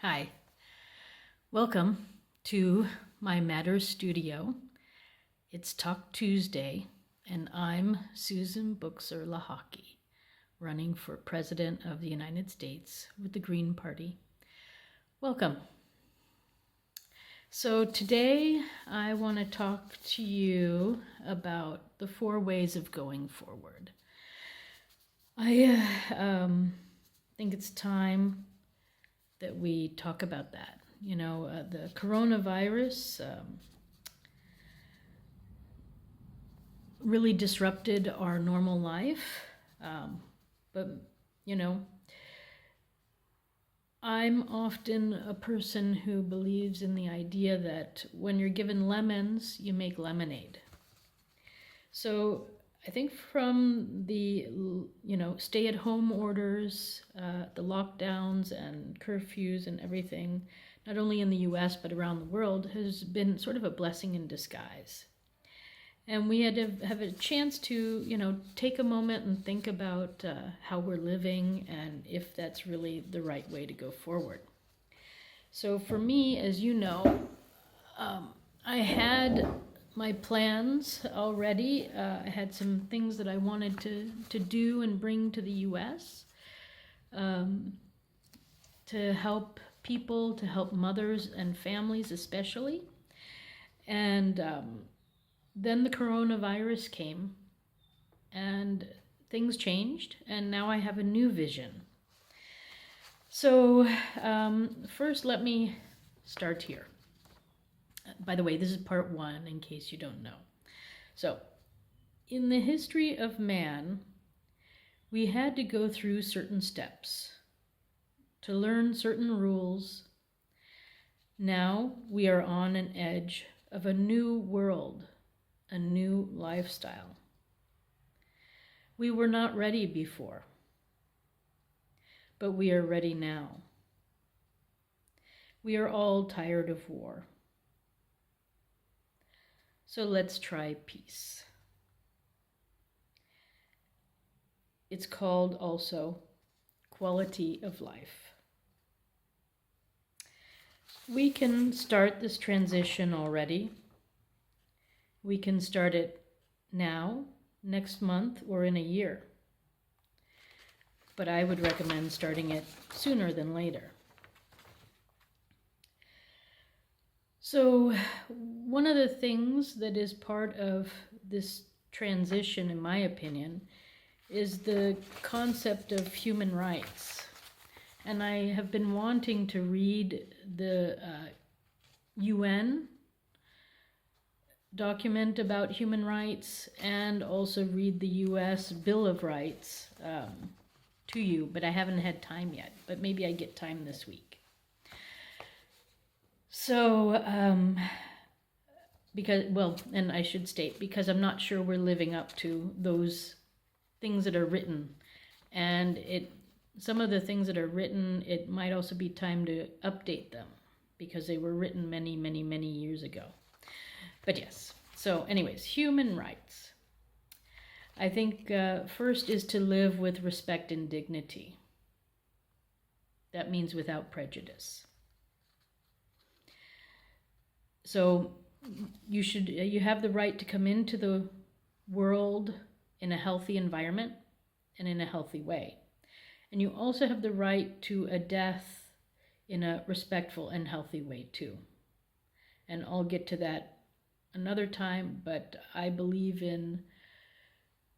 Hi, welcome to my Matters studio. It's Talk Tuesday, and I'm Susan Buchser-Lochocki, running for President of the United States with the Green Party. Welcome. So today I want to talk to you about the 4 ways of going forward. I think it's time that we talk about that. The coronavirus really disrupted our normal life. But I'm often a person who believes in the idea that when you're given lemons, you make lemonade. So I think from the, stay-at-home orders, the lockdowns and curfews and everything, not only in the U.S. but around the world, has been sort of a blessing in disguise. And we had to have a chance to, take a moment and think about how we're living and if that's really the right way to go forward. So for me, as you know, I had my plans already. I had some things that I wanted to do and bring to the U.S. To help people, to help mothers and families especially. And then the coronavirus came and things changed, and now I have a new vision. So first let me start here. By the way, this is part 1 in case you don't know. So in the history of man, we had to go through certain steps to learn certain rules. Now we are on an edge of a new world, a new lifestyle. We were not ready before, but we are ready now. We are all tired of war. So let's try peace. It's called also quality of life. We can start this transition already. We can start it now, next month, or in a year. But I would recommend starting it sooner than later. So one of the things that is part of this transition, in my opinion, is the concept of human rights. And I have been wanting to read the UN document about human rights and also read the US Bill of Rights to you, but I haven't had time yet. But maybe I get time this week. So, and I should state, because I'm not sure we're living up to those things that are written. And some of the things that are written, it might also be time to update them because they were written many, many, many years ago. But yes, so anyways, human rights. I think first is to live with respect and dignity. That means without prejudice. So you have the right to come into the world in a healthy environment and in a healthy way. And you also have the right to a death in a respectful and healthy way too. And I'll get to that another time, but I believe in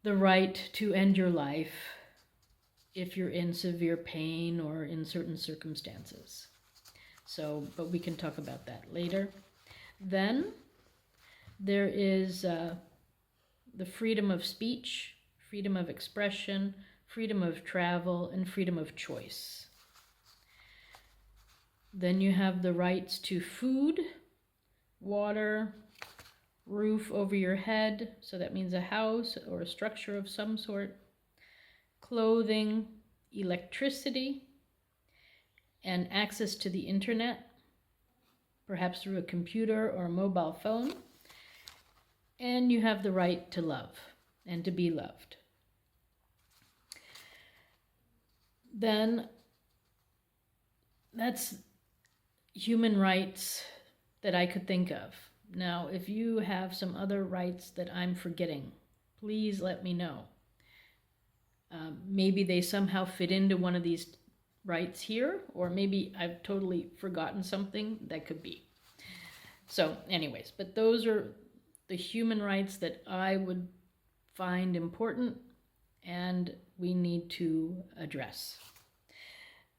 the right to end your life if you're in severe pain or in certain circumstances. So, but we can talk about that later. Then there is the freedom of speech, freedom of expression, freedom of travel, and freedom of choice. Then you have the rights to food, water, roof over your head, so that means a house or a structure of some sort, clothing, electricity, and access to the internet, perhaps through a computer or a mobile phone. And you have the right to love and to be loved. Then that's human rights that I could think of. Now, if you have some other rights that I'm forgetting, please let me know. Maybe they somehow fit into one of these rights here, or maybe I've totally forgotten something. That could be. So anyways, but those are the human rights that I would find important and we need to address.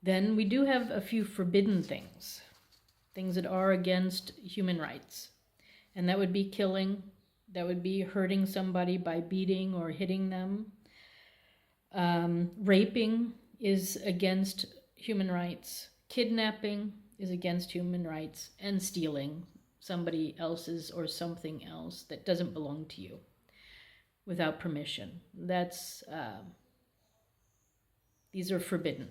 Then we do have a few forbidden things, things that are against human rights. And that would be killing, that would be hurting somebody by beating or hitting them. Raping is against human rights. Kidnapping is against human rights. And stealing somebody else's or something else that doesn't belong to you without permission. These are forbidden.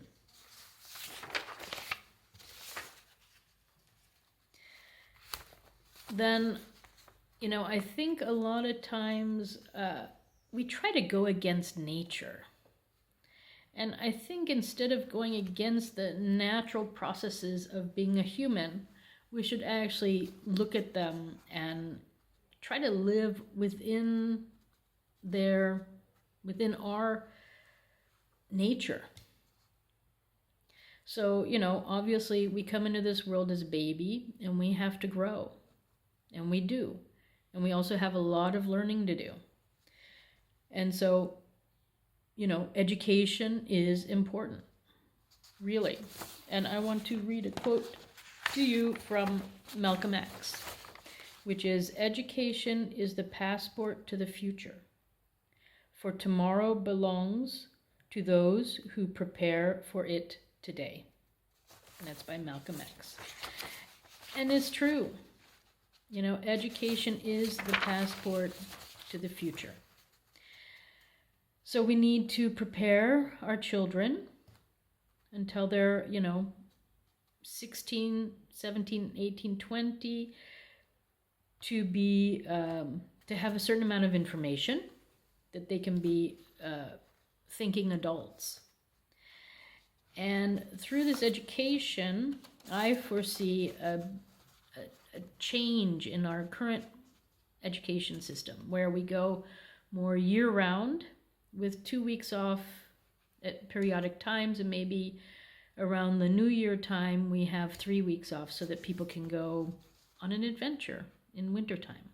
Then, I think a lot of times we try to go against nature. And I think instead of going against the natural processes of being a human, we should actually look at them and try to live within our nature. So, obviously we come into this world as a baby and we have to grow. And we do. And we also have a lot of learning to do. And so, education is important, really. And I want to read a quote to you from Malcolm X, which is, "Education is the passport to the future, for tomorrow belongs to those who prepare for it today." And that's by Malcolm X. And it's true. Education is the passport to the future. So we need to prepare our children until they're, 16, 17, 18, 20, to be, to have a certain amount of information that they can be thinking adults. And through this education, I foresee a change in our current education system where we go more year-round with 2 weeks off at periodic times, and maybe around the New Year time we have 3 weeks off so that people can go on an adventure in wintertime.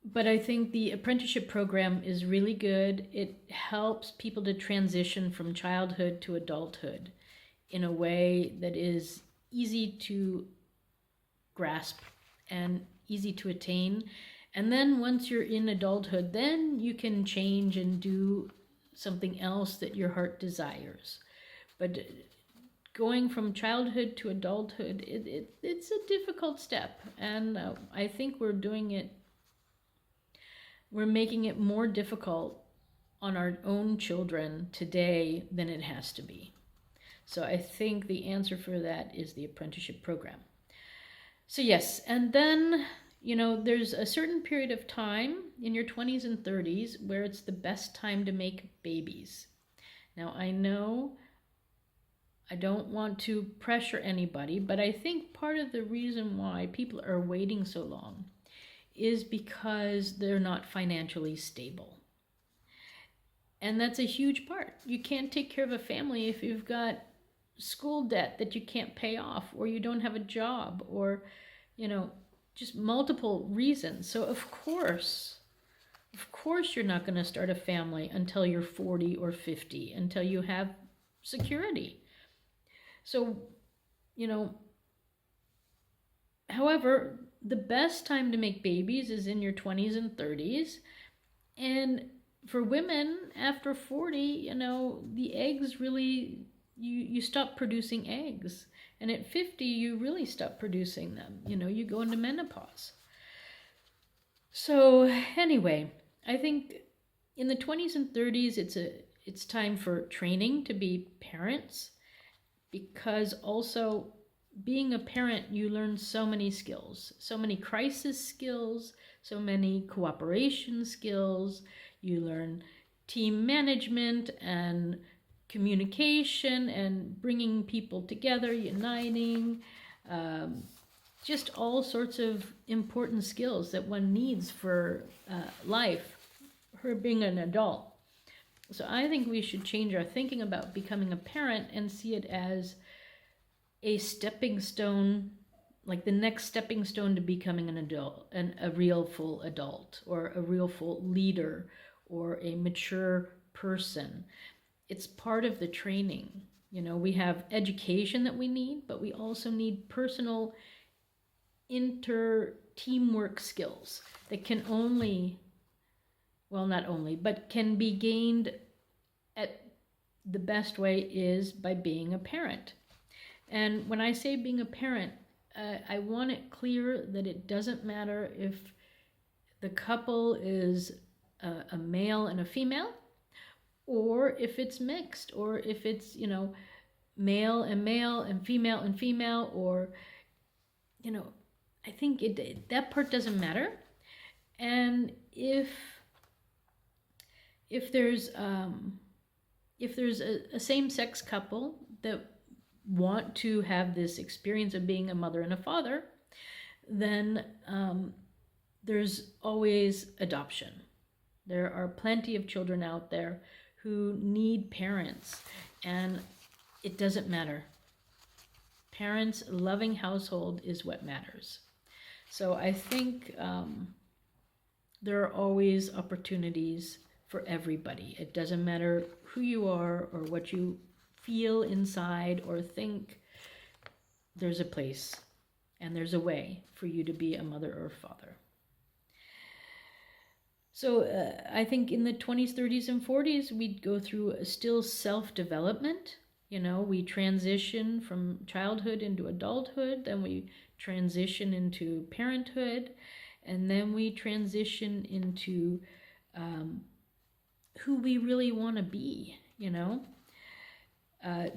But I think the apprenticeship program is really good. It helps people to transition from childhood to adulthood in a way that is easy to grasp and easy to attain. And then once you're in adulthood, then you can change and do something else that your heart desires. But going from childhood to adulthood, it's a difficult step. And I think we're making it more difficult on our own children today than it has to be. So I think the answer for that is the apprenticeship program. So yes, and then, there's a certain period of time in your 20s and 30s where it's the best time to make babies. Now, I know I don't want to pressure anybody, but I think part of the reason why people are waiting so long is because they're not financially stable. And that's a huge part. You can't take care of a family if you've got school debt that you can't pay off, or you don't have a job, or, just multiple reasons. So of course you're not going to start a family until you're 40 or 50, until you have security. So, however, the best time to make babies is in your 20s and 30s. And for women after 40, the eggs really, you stop producing eggs. And at 50, you really stop producing them. You go into menopause. So anyway, I think in the 20s and 30s, it's time for training to be parents, because also being a parent, you learn so many skills, so many crisis skills, so many cooperation skills. You learn team management and communication and bringing people together, uniting, just all sorts of important skills that one needs for life, for being an adult. So I think we should change our thinking about becoming a parent and see it as a stepping stone, like the next stepping stone to becoming an adult, and a real full adult, or a real full leader, or a mature person. It's part of the training. You know, we have education that we need, but we also need personal teamwork skills that can only, well, not only, but can be gained at the best way is by being a parent. And when I say being a parent, I want it clear that it doesn't matter if the couple is a male and a female, or if it's mixed, or if it's, you know, male and female, or, you know, I think that part doesn't matter. And if there's a same-sex couple that want to have this experience of being a mother and a father, then there's always adoption. There are plenty of children out there who need parents, and it doesn't matter. Parents' loving household is what matters. So I think there are always opportunities for everybody. It doesn't matter who you are or what you feel inside or think. There's a place and there's a way for you to be a mother or father. So I think in the 20s, 30s, and 40s, we'd go through a still self-development. You know, we transition from childhood into adulthood, then we transition into parenthood, and then we transition into who we really want to be, you know.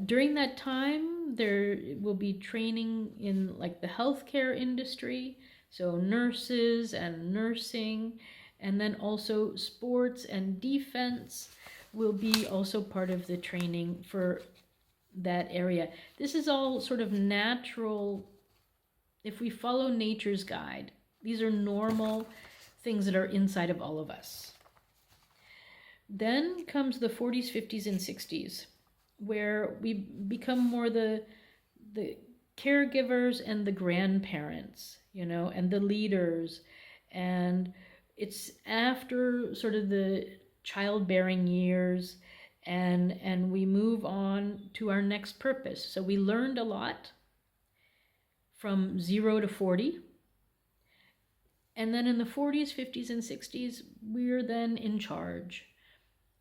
During that time, there will be training in like the healthcare industry, so nurses and nursing, and then also sports and defense will be also part of the training for that area. This is all sort of natural. If we follow nature's guide, these are normal things that are inside of all of us. Then comes the 40s, 50s, and 60s, where we become more the caregivers and the grandparents, you know, and the leaders. And it's after sort of the childbearing years, and we move on to our next purpose. So we learned a lot from 0 to 40. And then in the 40s, 50s, and 60s, we're then in charge.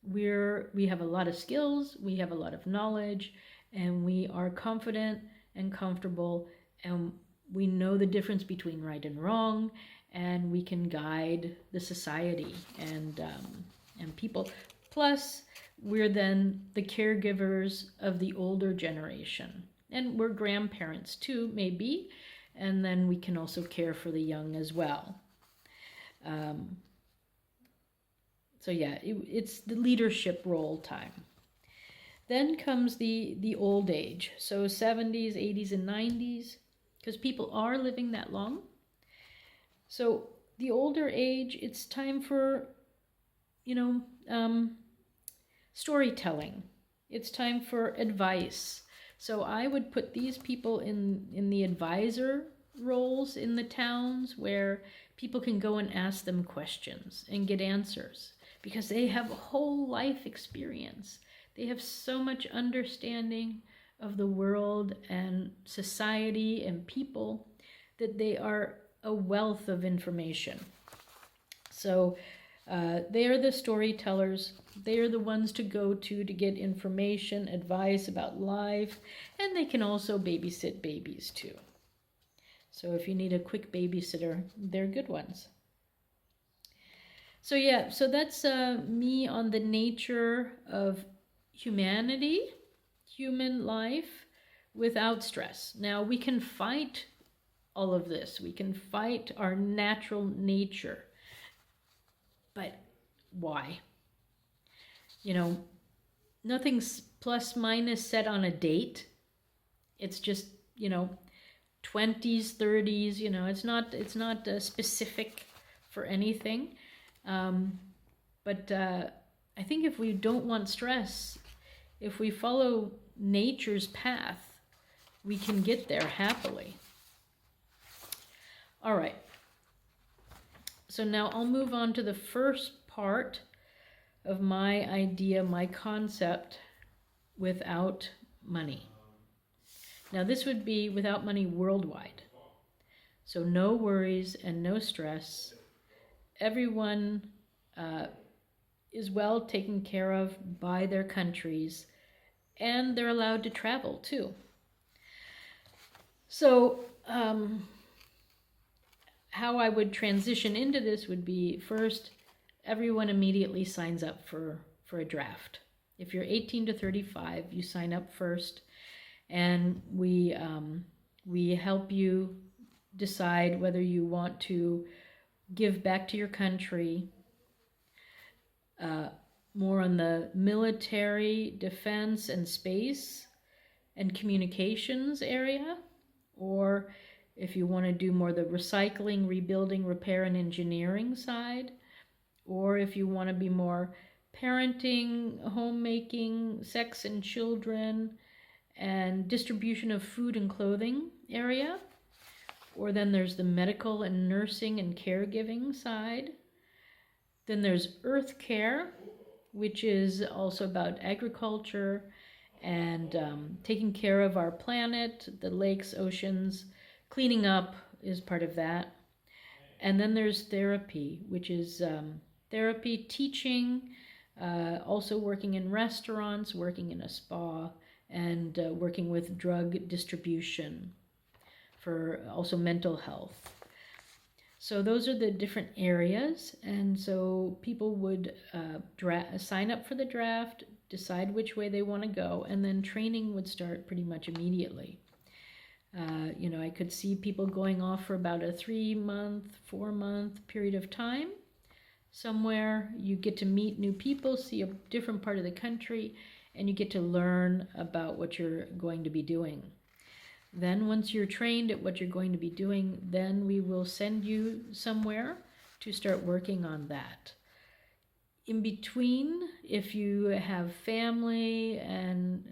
We have a lot of skills, we have a lot of knowledge, and we are confident and comfortable, and we know the difference between right and wrong, and we can guide the society and people. Plus, we're then the caregivers of the older generation, and we're grandparents too, maybe, and then we can also care for the young as well. So yeah, it's the leadership role time. Then comes the old age, so 70s, 80s, and 90s, because people are living that long. So the older age, it's time for, you know, storytelling. It's time for advice. So I would put these people in the advisor roles in the towns, where people can go and ask them questions and get answers, because they have a whole life experience. They have so much understanding of the world and society and people that they are a wealth of information. So they are the storytellers. They are the ones to go to get information, advice about life, and they can also babysit babies too. So if you need a quick babysitter, they're good ones. So yeah, so that's me on the nature of humanity, human life without stress. Now we can fight all of this. We can fight our natural nature. But why? You know, nothing's plus minus set on a date. It's just, 20s, 30s, it's not specific for anything. But I think if we don't want stress, if we follow nature's path, we can get there happily. All right. So now I'll move on to the first part of my idea, my concept, without money. Now this would be without money worldwide. So no worries and no stress. Everyone is well taken care of by their countries, and they're allowed to travel too. So how I would transition into this would be, first, everyone immediately signs up for a draft. If you're 18 to 35, you sign up first, and we help you decide whether you want to give back to your country, more on the military, defense, and space and communications area, or if you want to do more the recycling, rebuilding, repair, and engineering side, or if you want to be more parenting, homemaking, sex and children, and distribution of food and clothing area. Or then there's the medical and nursing and caregiving side. Then there's earth care, which is also about agriculture and taking care of our planet, the lakes, oceans. Cleaning up is part of that. And then there's therapy, which is therapy, teaching, also working in restaurants, working in a spa, and working with drug distribution for also mental health. So those are the different areas, and so people would sign up for the draft, decide which way they want to go, and then training would start pretty much immediately. I could see people going off for about a 3-month, 4-month period of time. Somewhere you get to meet new people, see a different part of the country, and you get to learn about what you're going to be doing. Then once you're trained at what you're going to be doing, then we will send you somewhere to start working on that. In between, if you have family and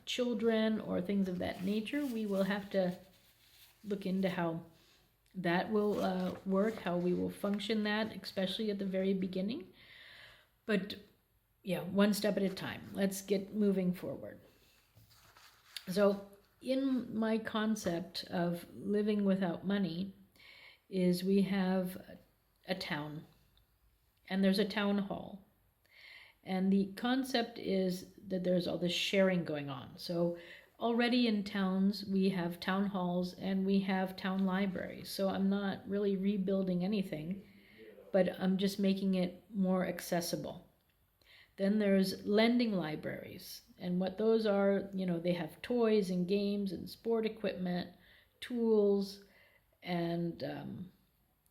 children or things of that nature, we will have to look into how that will work, how we will function that, especially at the very beginning. But yeah, one step at a time. Let's get moving forward. So in my concept of living without money is we have a town, and there's a town hall. And the concept is that there's all this sharing going on. So already in towns, we have town halls and we have town libraries. So I'm not really rebuilding anything, but I'm just making it more accessible. Then there's lending libraries. And what those are, they have toys and games and sport equipment, tools, and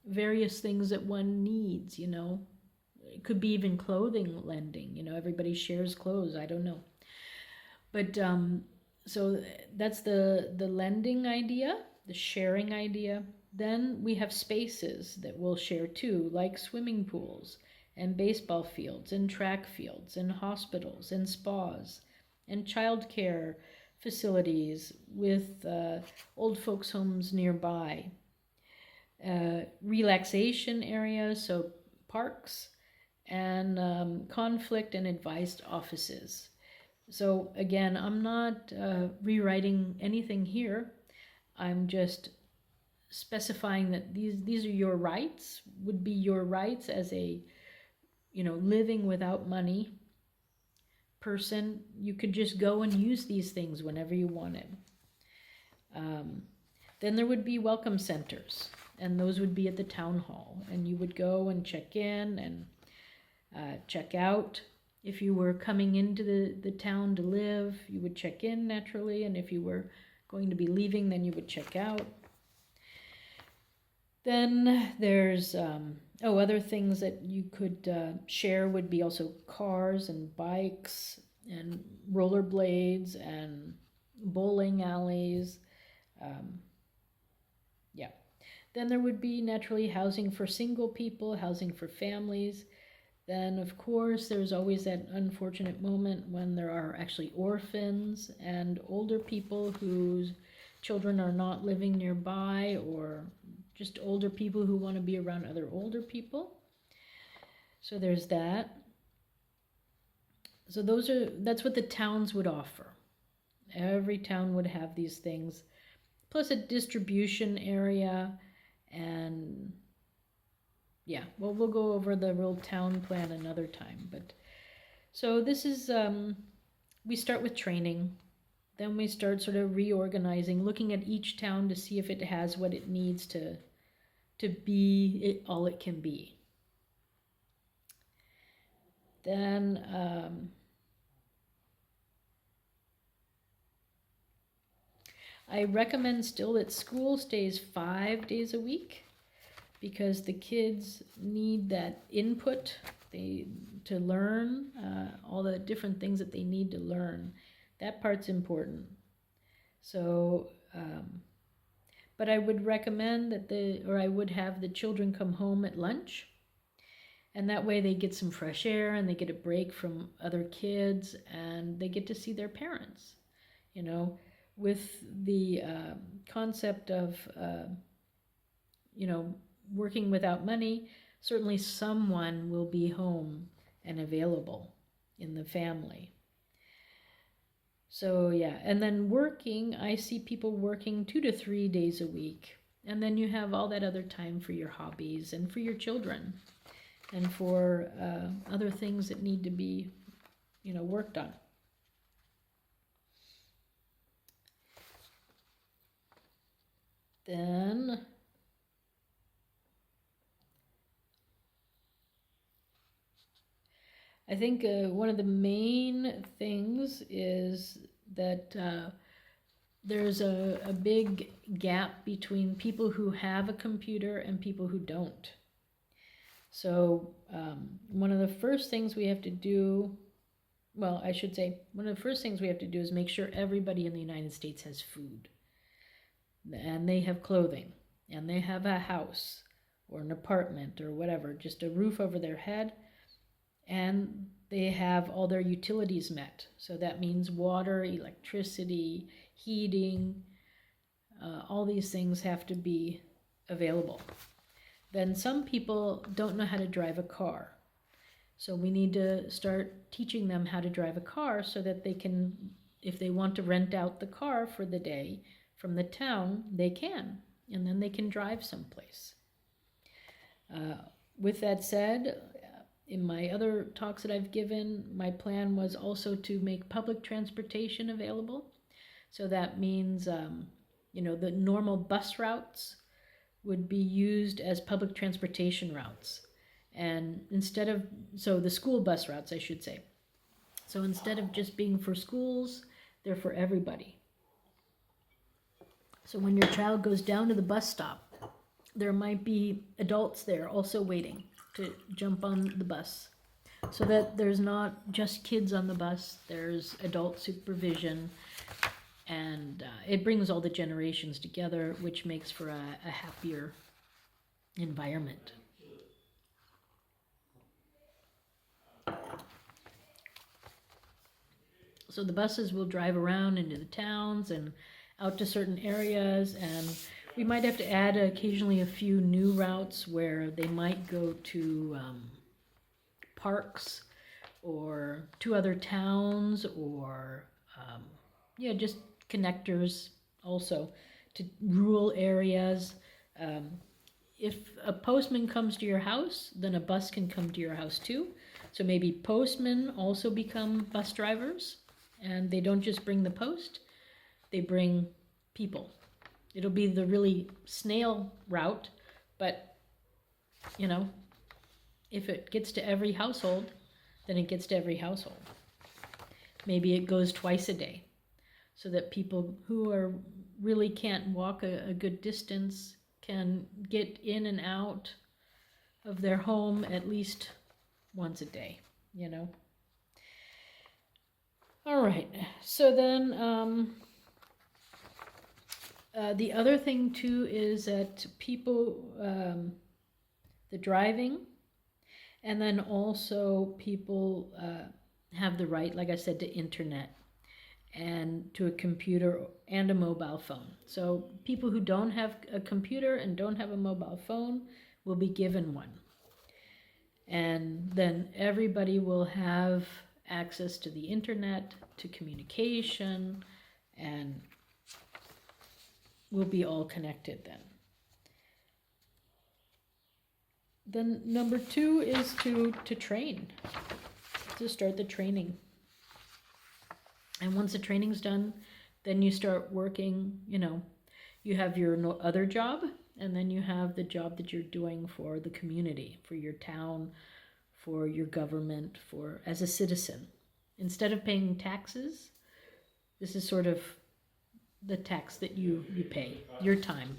various things that one needs, It could be even clothing lending, everybody shares clothes, I don't know. But so that's the lending idea, the sharing idea. Then we have spaces that we'll share too, like swimming pools and baseball fields and track fields and hospitals and spas and childcare facilities with old folks' homes nearby. Relaxation areas, so parks, and conflict and advised offices. So again, I'm not rewriting anything here. I'm just specifying that these are your rights, would be your rights as a, living without money person. You could just go and use these things whenever you wanted. Then there would be welcome centers, and those would be at the town hall, and you would go and check in and check out. If you were coming into the town to live, you would check in naturally, and if you were going to be leaving, then you would check out. Then there's Other things that you could share would be also cars and bikes and rollerblades and bowling alleys. Um, yeah. Then there would be naturally housing for single people, housing for families. Then, of course, there's always that unfortunate moment when there are actually orphans and older people whose children are not living nearby, or just older people who want to be around other older people. So there's that. So that's what the towns would offer. Every town would have these things, plus a distribution area, and yeah, well, we'll go over the real town plan another time. But so this is we start with training, then we start sort of reorganizing, looking at each town to see if it has what it needs to be all it can be. Then I recommend still that school stays 5 days a week, because the kids need that input to learn all the different things that they need to learn. That part's important. So, but I would recommend that I would have the children come home at lunch, and that way they get some fresh air and they get a break from other kids and they get to see their parents. You know, with the concept of, working without money, certainly someone will be home and available in the family. So yeah, and then working, I see people working 2 to 3 days a week. And then you have all that other time for your hobbies and for your children and for other things that need to be, worked on. Then I think one of the main things is that there's a big gap between people who have a computer and people who don't. So one of the first things we have to do, one of the first things we have to do is make sure everybody in the United States has food, and they have clothing, and they have a house or an apartment or whatever, just a roof over their head, and they have all their utilities met. So that means water, electricity, heating, all these things have to be available. Then some people don't know how to drive a car. So we need to start teaching them how to drive a car so that they can, if they want to rent out the car for the day from the town, they can, and then they can drive someplace. With that said, in my other talks that I've given, my plan was also to make public transportation available. So that means, the normal bus routes would be used as public transportation routes. And the school bus routes, I should say. So instead of just being for schools, they're for everybody. So when your child goes down to the bus stop, there might be adults there also waiting to jump on the bus, so that there's not just kids on the bus, there's adult supervision, and it brings all the generations together, which makes for a happier environment. So the buses will drive around into the towns and out to certain areas, and we might have to add occasionally a few new routes where they might go to parks or to other towns, or just connectors also to rural areas. If a postman comes to your house, then a bus can come to your house too. So maybe postmen also become bus drivers, and they don't just bring the post, they bring people. It'll be the really snail route, but, if it gets to every household, then it gets to every household. Maybe it goes twice a day, so that people who really can't walk a good distance can get in and out of their home at least once a day, you know. All right, so then the other thing too is that people, the driving, and then also people have the right, like I said, to internet and to a computer and a mobile phone. So people who don't have a computer and don't have a mobile phone will be given one. And then everybody will have access to the internet, to communication, and we'll be all connected then. Then number 2 is to train, to start the training. And once the training's done, then you start working, you know, you have your other job, and then you have the job that you're doing for the community, for your town, for your government, for as a citizen. Instead of paying taxes, this is sort of the tax that you pay, your time.